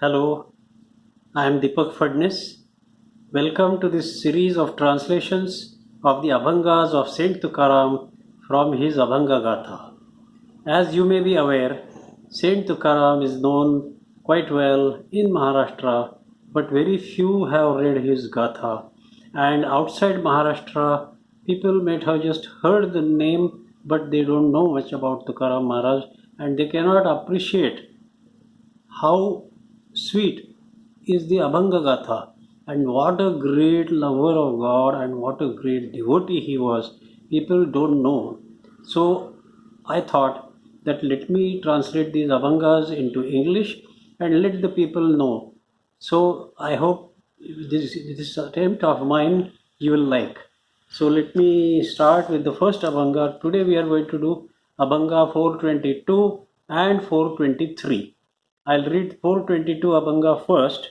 Hello, I am Deepak Fadnis. Welcome to this series of translations of the Abhangas of Saint Tukaram from his Abhanga Gatha. As you may be aware, Saint Tukaram is known quite well in Maharashtra, but very few have read his Gatha. And outside Maharashtra, people might have just heard the name, but they don't know much about Tukaram Maharaj and they cannot appreciate how sweet is the Abhanga Gatha, and what a great lover of God and what a great devotee he was. People don't know. So I thought that let me translate these Abhangas into English and let the people know. So I hope this attempt of mine you will like. So let me start with the first Abhanga. Today we are going to do Abhanga 422 and 423. I'll read 422 Abhanga first.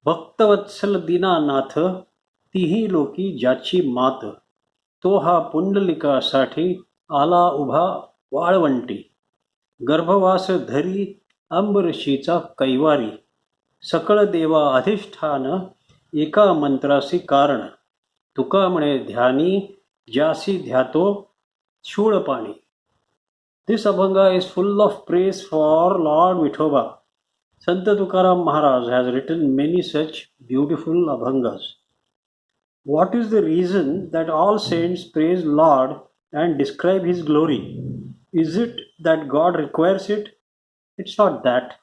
भक्तवत्सल दीनानाथ तिही लोकी ज्याची मात तो हा पुंडलिकासाठी आला उभा वाळवंटी गर्भवास धरी अंबरशीचा कैवारी सकळ देवा अधिष्ठान एका मंत्रासी कारण तुका म्हणे ध्यानी ज्यासी ध्यातो शूळपाणी. This Abhanga is full of praise for Lord Vithoba. Sant Tukaram Maharaj has written many such beautiful Abhangas. What is the reason that all saints praise Lord and describe His glory? Is it that God requires it? It's not that.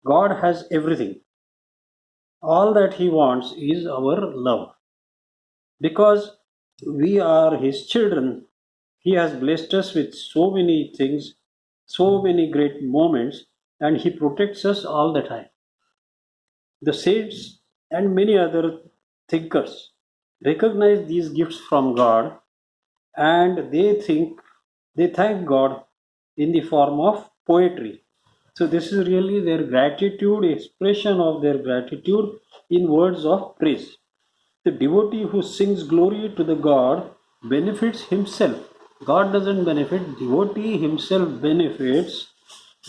God has everything. All that He wants is our love. Because we are His children, He has blessed us with so many things, so many great moments, and He protects us all the time. The saints and many other thinkers recognize these gifts from God and they thank God in the form of poetry. So this is really their gratitude, expression of their gratitude in words of praise. The devotee who sings glory to the God benefits himself. God doesn't benefit, devotee himself benefits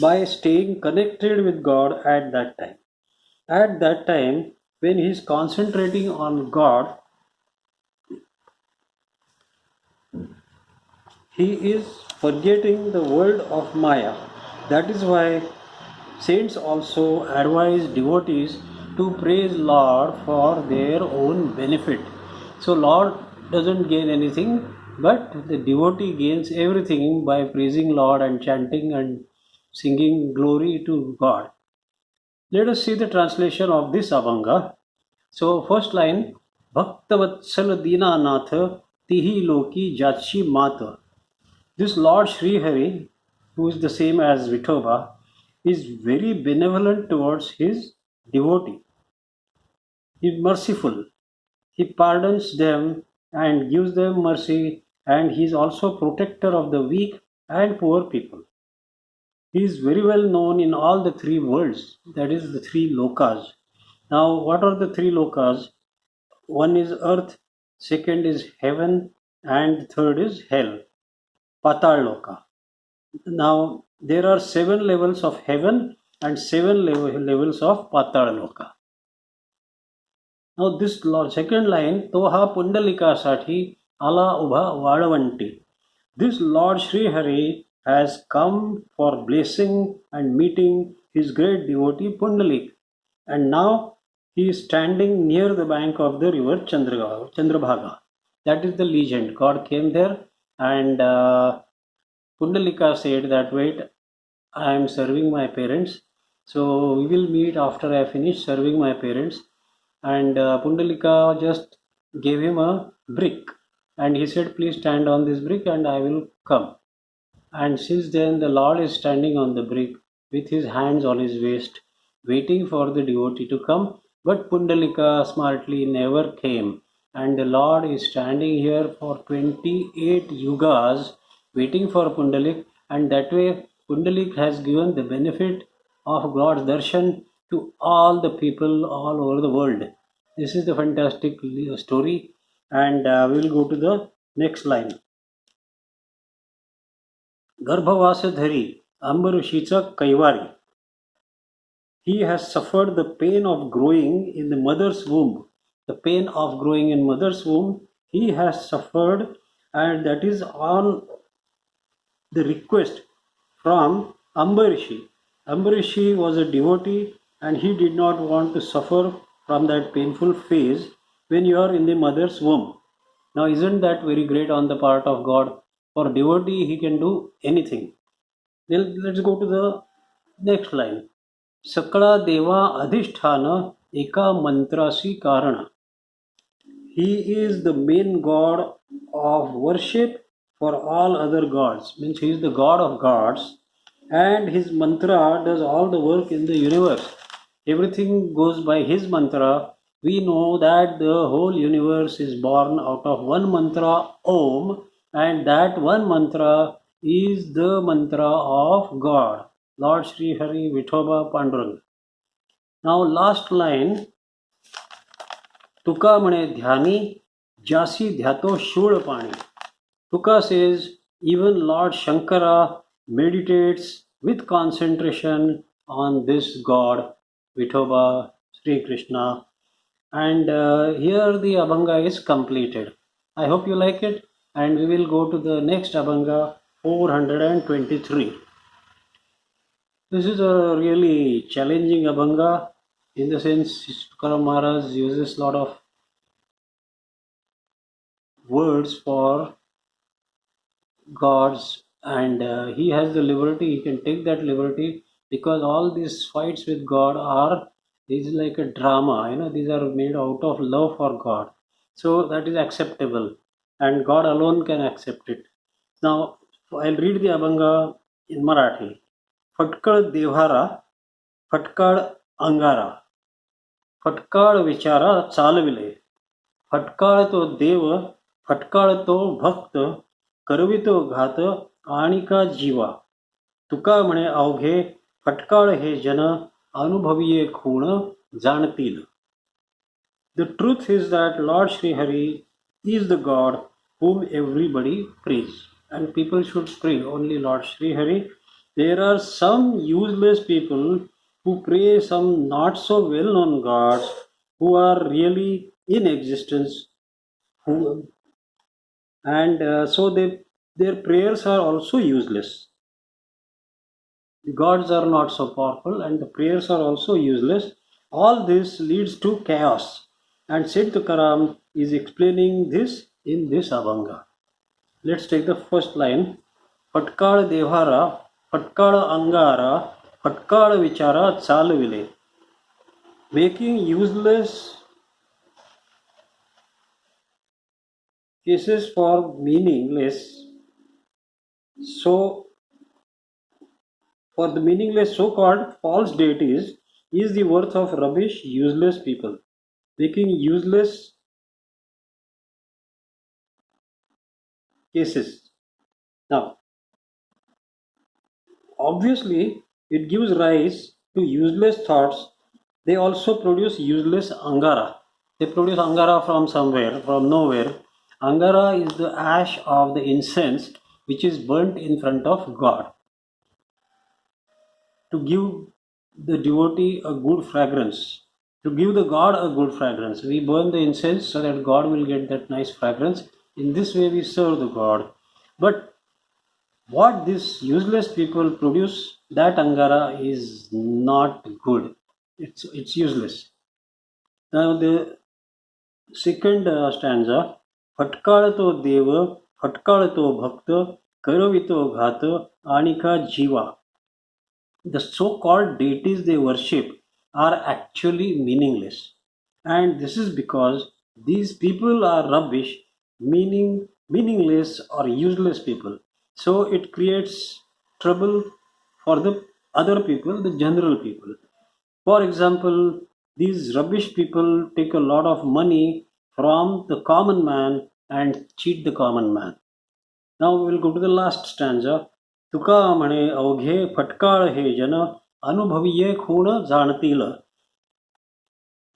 by staying connected with God at that time. At that time, when he is concentrating on God, he is forgetting the world of Maya. That is why saints also advise devotees to praise Lord for their own benefit. So Lord doesn't gain anything, but the devotee gains everything by praising Lord and chanting and singing glory to God. Let us see the translation of this Abhanga. So first line, Bhaktavatsala Dinanath Tihi Loki Jachi Mata. This Lord Sri Hari, who is the same as Vithoba, is very benevolent towards his devotee. He is merciful. He pardons them and gives them mercy, and he is also protector of the weak and poor people. He is very well known in all the three worlds, that is the three lokas. Now, what are the three lokas? One is earth, second is heaven, and third is hell, Patal Loka. Now, there are seven levels of heaven and seven levels of Patal Loka. Now, this second line, Toha Pundalika Sati Ala Ubha Vadavanti. This Lord Sri Hari has come for blessing and meeting his great devotee Pundalik, and now he is standing near the bank of the river Chandrabhaga. That is the legend. God came there, and Pundalika said that, wait, I am serving my parents, so we will meet after I finish serving my parents. And Pundalika just gave him a brick, and he said, please stand on this brick and I will come. And since then, the Lord is standing on the brick with his hands on his waist, waiting for the devotee to come. But Pundalika smartly never came. And the Lord is standing here for 28 yugas, waiting for Pundalik. And that way, Pundalik has given the benefit of God's darshan to all the people all over the world. This is the fantastic story. And we will go to the next line. गर्भवास धरी अंबऋषीचा कैवारी. he has suffered the pain of growing in the mother's womb. The pain of growing in mother's womb he has suffered, and that is on the request from Ambarishi. Ambarishi was a devotee and he did not want to suffer from that painful phase when you are in the mother's womb. Now, isn't that very great on the part of God? For devotee, he can do anything. Then let's go to the next line. सकळा देवा अधिष्ठान एका मंत्रासी कारण. He is the main god of worship for all other gods. Means he is the god of gods, and his mantra does all the work in the universe. Everything goes by his mantra. We know that the whole universe is born out of one mantra, Om, and that one mantra is the mantra of God, Lord Sri Hari Vithoba Panduranga. Now, last line. तुका म्हणे ध्यानी ज्यासी ध्यातो शूळ पाणी. Tuka says even Lord Shankara meditates with concentration on this God, Vithoba, Sri Krishna, and here the Abhanga is completed. I hope you like it, and we will go to the next Abhanga 423. This is a really challenging Abhanga in the sense Tukaram Maharaj uses a lot of words for gods, and he has the liberty, he can take that liberty, because all these fights with God are, this is like a drama, these are made out of love for God. So that is acceptable, and God alone can accept it. Now I'll read the Abhanga in Marathi. फटकळ देव्हारा, फटकाळ अंगारा, फटकाळ विचारा चालविले, फटकाळ तो देव, फटकाळ तो भक्त, करवितो घात आणि का जीवा. तुका म्हणे अवघे फटकाळ हे जन, अनुभवीये खूण जाणतील. The truth is that Lord Sri Hari is the God whom everybody prays, and people should pray only Lord Sri Hari. There are some useless people who pray some not so well known gods who are really in existence, so their prayers are also useless. The gods are not so powerful and the prayers are also useless. All this leads to chaos, and Sant Tukaram is explaining this in this Abhanga. Let's take the first line. फटकाळ देव्हारा, फटकाळ अंगारा, फटकाळ विचारा चालविले. Making useless cases for meaningless. So for the meaningless so-called false deities is the worth of rubbish, useless people. Making useless cases. Now, obviously, it gives rise to useless thoughts. They also produce useless angara. They produce angara from somewhere, from nowhere. Angara is the ash of the incense which is burnt in front of God to give the devotee a good fragrance. To give the God a good fragrance, we burn the incense so that God will get that nice fragrance. In this way, we serve the God. But what these useless people produce, that angara is not good. It's useless. Now the second stanza, फटकाळ तो देव, फटकाळ तो भक्त, करवितो घात आणि का जीवा. The so-called deities they worship are actually meaningless, and this is because these people are rubbish, meaningless or useless people. So it creates trouble for the other people, the general people. For example, these rubbish people take a lot of money from the common man and cheat the common man. Now we will go to the last stanza. तुका म्हणे अवघे फटकाळ हे जन, अनुभवीये खूण जाणतील.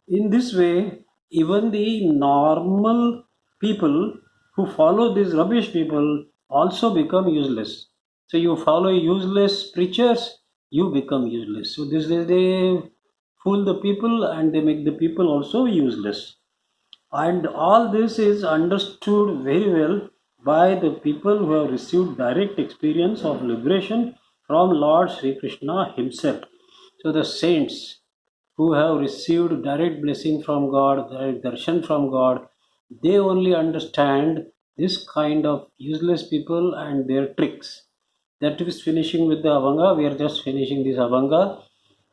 In this way, even the normal people who follow these rubbish people also become useless. So you follow useless preachers, you become useless. So this is they fool the people and they make the people also useless. And all this is understood very well by the people who have received direct experience of liberation from Lord Sri Krishna himself. So the saints who have received direct blessing from God, direct darshan from God, they only understand this kind of useless people and their tricks. That is finishing with the Abhanga. We are just finishing this Abhanga.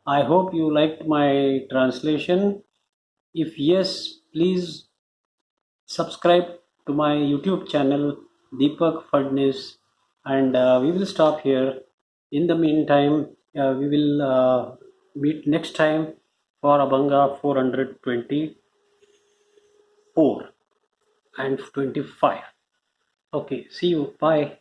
I hope you liked my translation. If yes, please subscribe to my YouTube channel Deepak Fadnis, and we will stop here. In the meantime, we will meet next time for Abhanga 424 and 25. Okay, see you. Bye.